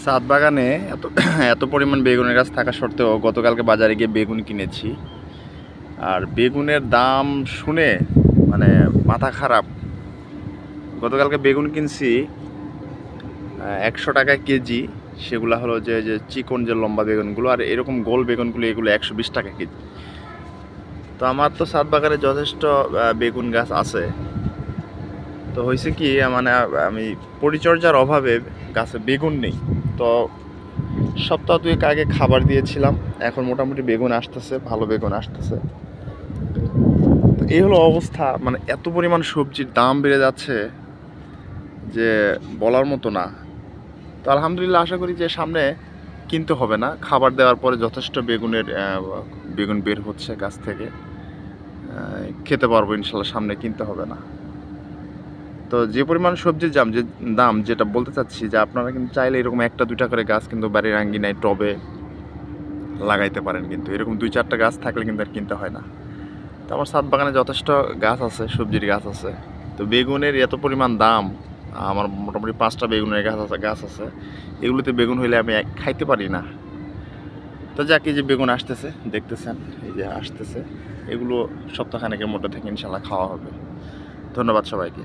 ছাদ বাগানে এত এত পরিমাণ বেগুনের গাছ থাকা সত্ত্বেও গতকালকে বাজারে গিয়ে বেগুন কিনেছি। আর বেগুনের দাম শুনে মানে মাথা খারাপ। গতকালকে বেগুন কিনছি 100 টাকা কেজি। সেগুলো হলো যে যে চিকন যে লম্বা বেগুনগুলো, আর এরকম গোল বেগুনগুলো এগুলো 120 টাকা কেজি। তো আমার তো ছাদ বাগানে যথেষ্ট বেগুন গাছ আছে। তো হয়েছে কি, মানে আমি পরিচর্যার অভাবে গাছে বেগুন নেই। তো সপ্তাহ দুয়েক আগে খাবার দিয়েছিলাম, এখন মোটামুটি বেগুন আসতেছে, ভালো বেগুন আসতেছে। তো এই হলো অবস্থা, মানে এত পরিমাণ সবজির দাম বেড়ে যাচ্ছে যে বলার মতো না। তো আলহামদুলিল্লাহ আশা করি যে সামনে কিনতে হবে না, খাবার দেওয়ার পরে যথেষ্ট বেগুন বের হচ্ছে গাছ থেকে, খেতে পারবো ইনশাল্লাহ, সামনে কিনতে হবে না। তো যে পরিমাণ সবজির দাম যেটা বলতে চাচ্ছি, যে আপনারা কিন্তু চাইলে এরকম একটা দুইটা করে গাছ কিন্তু বাড়ির আঙ্গিনায় টবে লাগাইতে পারেন, কিন্তু এরকম 2-4টা গাছ থাকলে কিন্তু আর কিনতে হয় না। তো আমার ছাদ বাগানে যথেষ্ট গাছ আছে, সবজির গাছ আছে। তো বেগুনের এত পরিমাণ দাম, আমার মোটামুটি 5টা বেগুনের গাছ আছে। এগুলোতে বেগুন হইলে আমি খাইতে পারি না। তো যাক, এই যে বেগুন আসতেছে দেখতেছেন, এই যে আসতেছে, এগুলো সপ্তাহখানেকের মধ্যে থেকে ইনশাল্লাহ খাওয়া হবে। ধন্যবাদ সবাইকে।